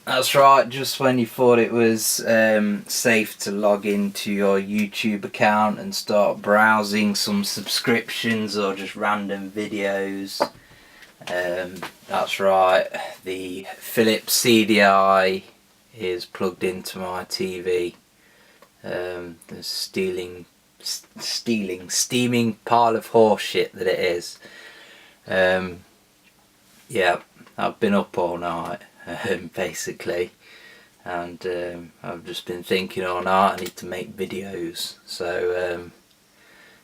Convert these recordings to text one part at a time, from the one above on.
That's right, just when you thought it was safe to log into your YouTube account and start browsing some subscriptions or just random videos. That's right, the Philips CDI is plugged into my TV. The steaming pile of horse shit that it is. Yeah, I've been up all night, basically, and I've just been thinking all night I need to make videos. So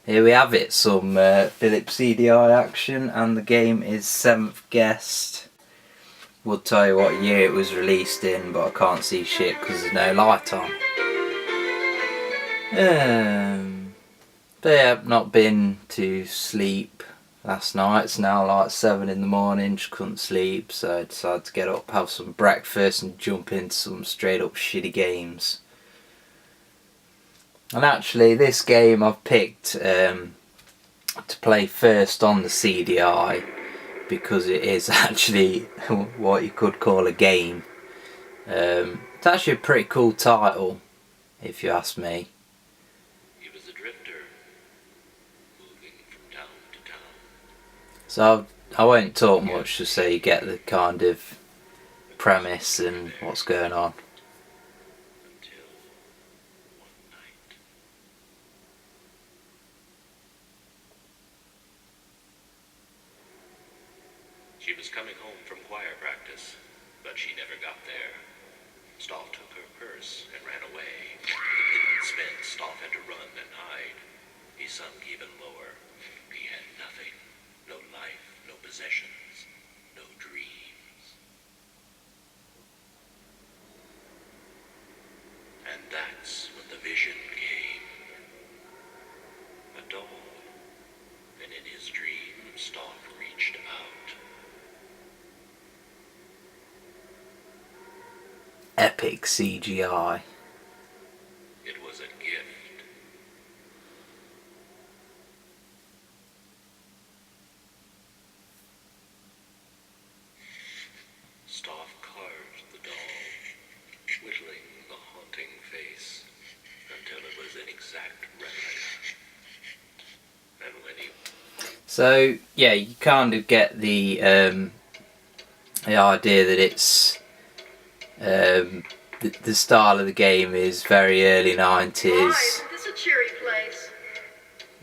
here we have it, some Philips CDI action, and the game is Seventh Guest. We'll tell you what year it was released in, but I can't see shit because there's no light on. But yeah, not been to sleep last night. It's now like 7 in the morning, just couldn't sleep, so I decided to get up, have some breakfast and jump into some straight up shitty games. And actually this game I've picked to play first on the CDI because it is actually what you could call a game. It's actually a pretty cool title, if you ask me. He was a drifter, moving from town to town. So I won't talk much, just so you get the kind of premise and what's going on. Until one night. She was coming home from choir practice, but she never got there. Stoff took her purse and ran away. It didn't spend, Stoff had to run and hide. He sunk even lower. He had nothing. No life, no possessions, no dreams. And that's when the vision came. A doll. And in his dream, Stoff reached out. Epic CGI. It was a gift. Stoff carved the doll, whittling the haunting face until it was an exact replica. And when he... So yeah, you kind of get the idea that it's the style of the game is very early 90s. Hi, this is a cheery place.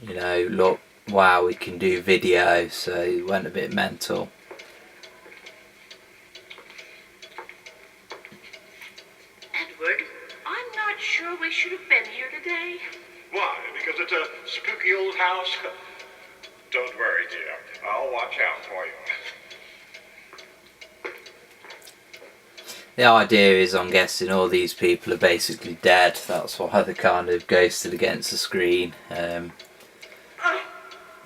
You know, look, wow, we can do video, so it went a bit mental. Edward, I'm not sure we should have been here today. Why? Because it's a spooky old house? Don't worry, dear. I'll watch out for you. The idea is, I'm guessing, all these people are basically dead. That's why they're kind of ghosted against the screen.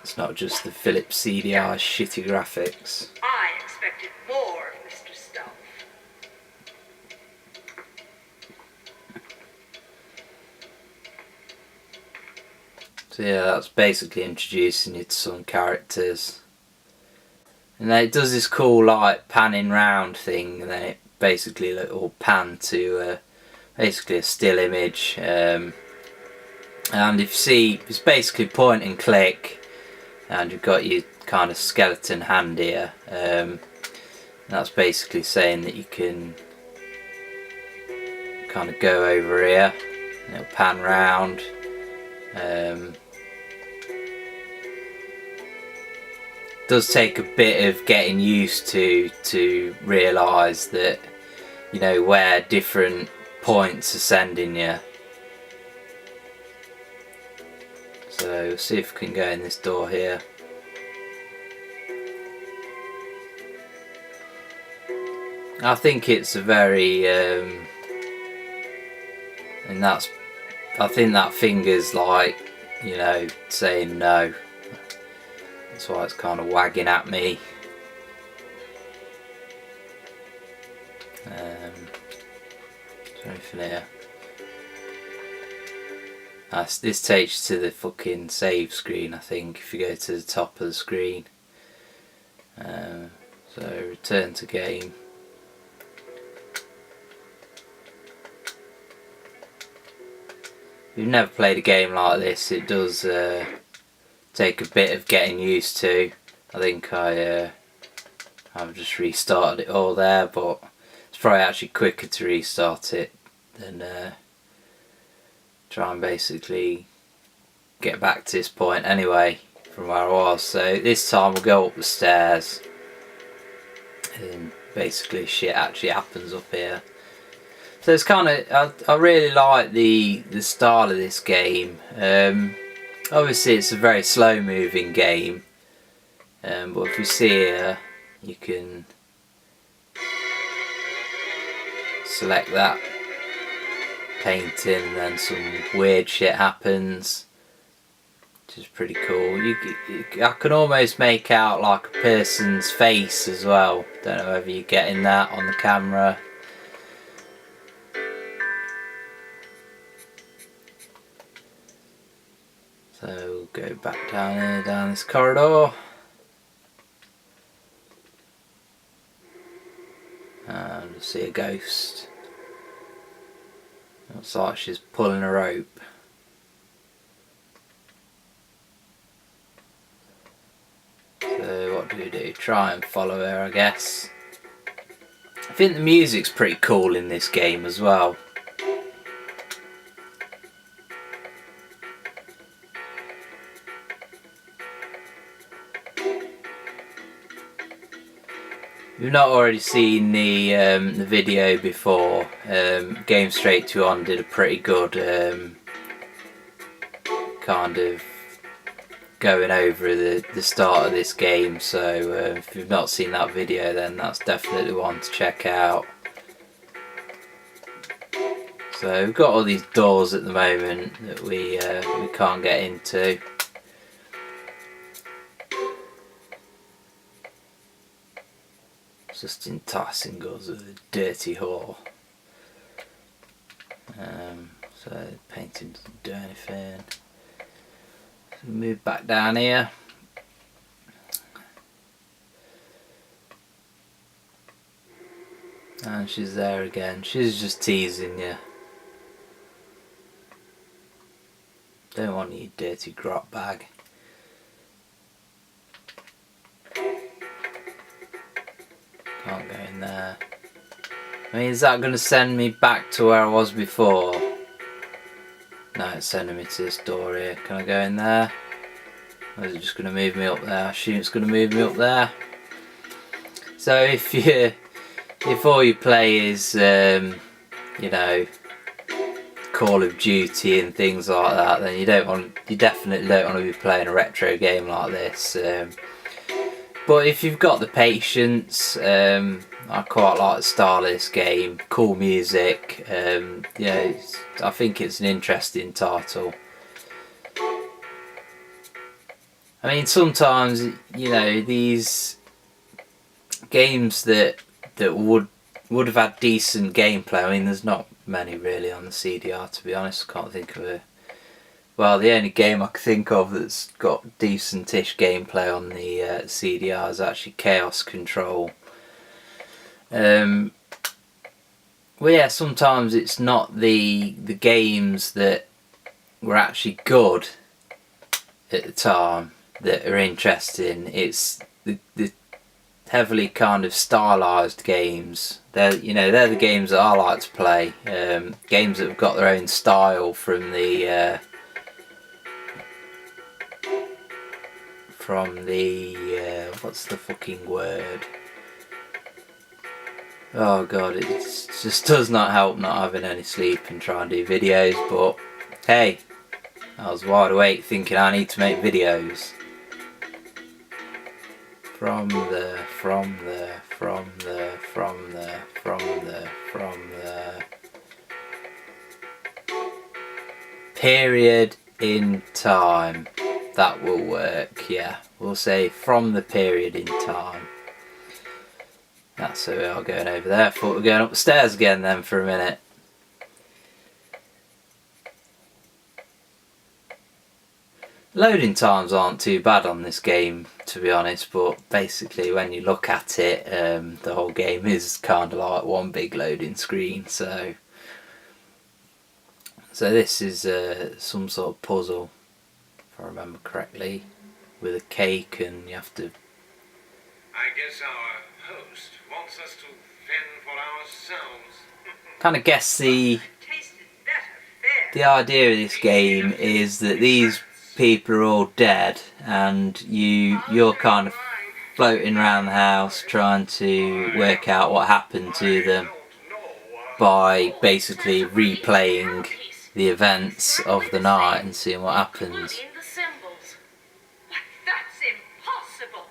It's not just the Philips CDI shitty graphics. I expected more, Mr. Stuff. So yeah, that's basically introducing you to some characters. And then it does this cool like panning round thing, and then it basically will pan to basically a still image. And if you see, it's basically point and click, and you've got your kind of skeleton hand here. That's basically saying that you can kind of go over here, and it'll pan round. Does take a bit of getting used to realise that, you know, where different points are sending you. So we'll see if we can go in this door here. I think it's a very and that's, I think that finger's like, you know, saying no. That's why it's kind of wagging at me. Is there anything here? This takes you to the fucking save screen, I think, if you go to the top of the screen. So return to game. you've never played a game like this, it does take a bit of getting used to. I think I've just restarted it all there, but it's probably actually quicker to restart it than try and basically get back to this point anyway from where I was. So this time we'll go up the stairs and basically shit actually happens up here. So it's kind of, I really like the style of this game. Obviously it's a very slow moving game, but if you see here, you can select that painting and then some weird shit happens, which is pretty cool. I can almost make out like a person's face as well. Don't know whether you're getting that on the camera. So we'll go back down here, down this corridor. And we'll see a ghost. Looks like she's pulling a rope. So what do? Try and follow her, I guess. I think the music's pretty cool in this game as well. If you've not already seen the video before, Game Straight 2 On did a pretty good kind of going over the start of this game, so if you've not seen that video, then that's definitely one to check out. So we've got all these doors at the moment that we can't get into. Just enticing us with a dirty whore. So the painting doesn't do anything. So move back down here. And she's there again. She's just teasing you. Don't want you dirty grot bag. Can't go in there. I mean, is that going to send me back to where I was before? No, it's sending me to this door here. Can I go in there? Or is it just going to move me up there? I assume it's going to move me up there. So if all you play is, you know, Call of Duty and things like that, then you definitely don't want to be playing a retro game like this. But if you've got the patience, I quite like the style of this game. Cool music. Yeah, I think it's an interesting title. I mean, sometimes, you know, these games that would have had decent gameplay. I mean, there's not many really on the CDI, to be honest. I can't think of a. Well, the only game I can think of that's got decent-ish gameplay on the CDI is actually Chaos Control. Well, yeah, sometimes it's not the games that were actually good at the time that are interesting. It's the heavily kind of stylised games. They're the games that I like to play. Games that have got their own style from the what's the fucking word? Oh god, it just does not help not having any sleep and trying to do videos, but hey, I was wide awake thinking I need to make videos. From the period in time. That will work, yeah. We'll say from the period in time. That's so we are going over there. Thought we were going upstairs again then for a minute. Loading times aren't too bad on this game, to be honest, but basically when you look at it, the whole game is kind of like one big loading screen, so So this is some sort of puzzle, if I remember correctly, with a cake, and you have to... I guess our host wants us to fend for ourselves. kind of guess the Tasted better fair. idea of this game is that these people are all dead, and you're kind of floating around the house trying to work out what happened to them by basically replaying the events of the night and seeing what happens. Including the symbols. Why, that's impossible.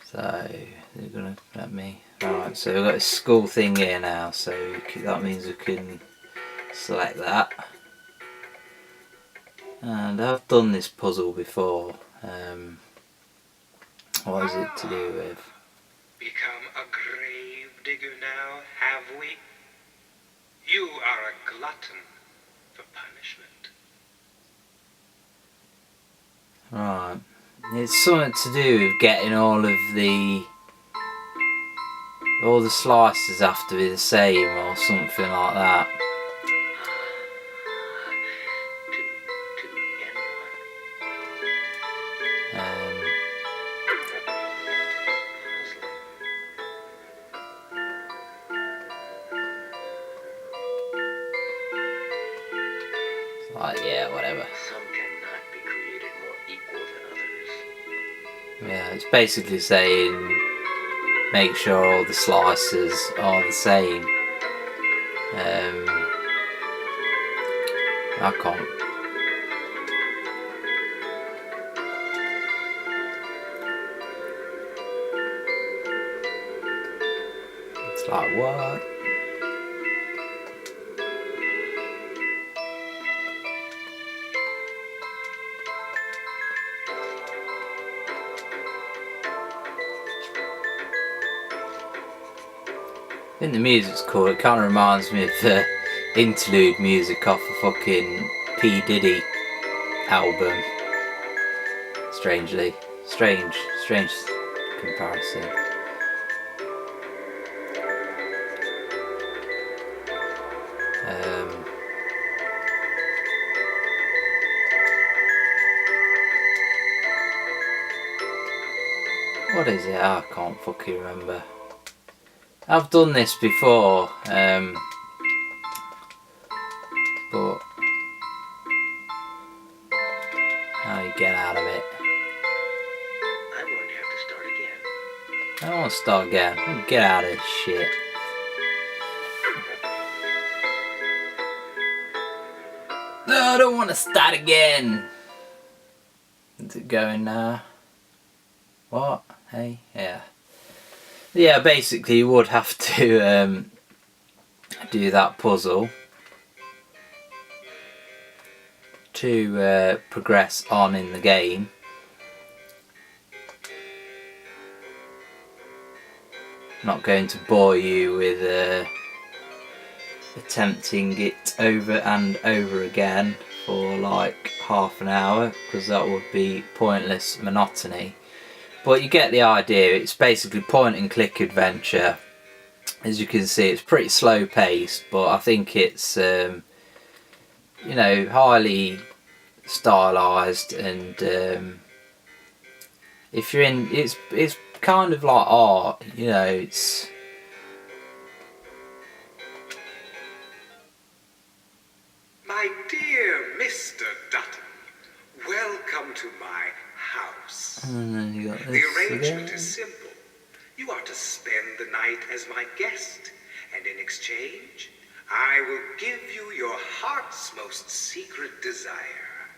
So they're gonna let me. Right, so we've got this school thing here now, so that means we can select that. And I've done this puzzle before. What is it to do with? Become a grave digger now, have we? You are a glutton for punishment. Right, it's something to do with getting all the slices have to be the same or something like that. Yeah, whatever. Some cannot be created more equal than others. Yeah, it's basically saying make sure all the slices are the same. I can't. It's like what? I think the music's cool. It kind of reminds me of interlude music off a fucking P. Diddy album. Strangely. Strange comparison. What is it? I can't fucking remember. I've done this before, but how you get out of it? I'm going to have to start again. I don't want to start again. I want to get out of this shit. No, I don't want to start again. Is it going now? What? Hey? Yeah. Yeah, basically you would have to do that puzzle to progress on in the game. Not going to bore you with attempting it over and over again for like half an hour, because that would be pointless monotony. But you get the idea. It's basically point and click adventure. As you can see, it's pretty slow paced, but I think it's you know, highly stylized, and if you're in, it's kind of like art, you know. It's My dear Mr. Dutton, welcome to my house. and then you got The this arrangement again. is simple. You are to spend the night as my guest, and in exchange, I will give you your heart's most secret desire.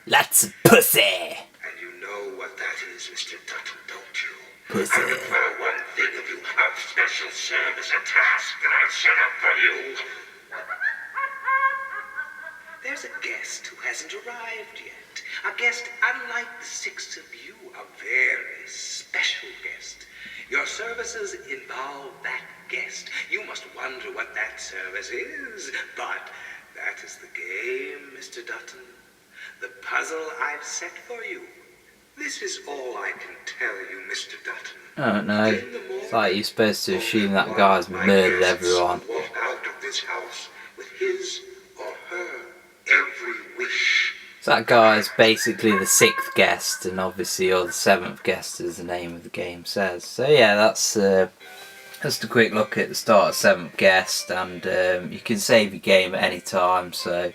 Lots of pussy. And you know what that is, Mr. Dutton, don't you? Pussy. I require one thing of you, a special service, a task that I've set up for you. There's a guest who hasn't arrived yet. A guest unlike the six of you, a very special guest. Your services involve that guest. You must wonder what that service is, but that is the game, Mr. Dutton. The puzzle I've set for you. This is all I can tell you, Mr. Dutton. I don't know. In the morning, like you're supposed to assume that guy's murdered everyone. Walk out of this house with his or her every wish. So that guy's basically the 6th guest, and obviously, or the 7th guest, as the name of the game says. So yeah, that's just a quick look at the start of 7th guest, and you can save your game at any time. So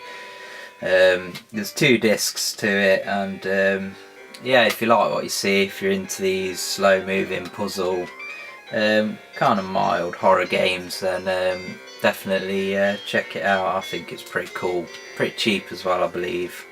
there's 2 discs to it, and yeah, if you like what you see, if you're into these slow-moving puzzle, kind of mild horror games, then definitely check it out. I think it's pretty cool, pretty cheap as well, I believe.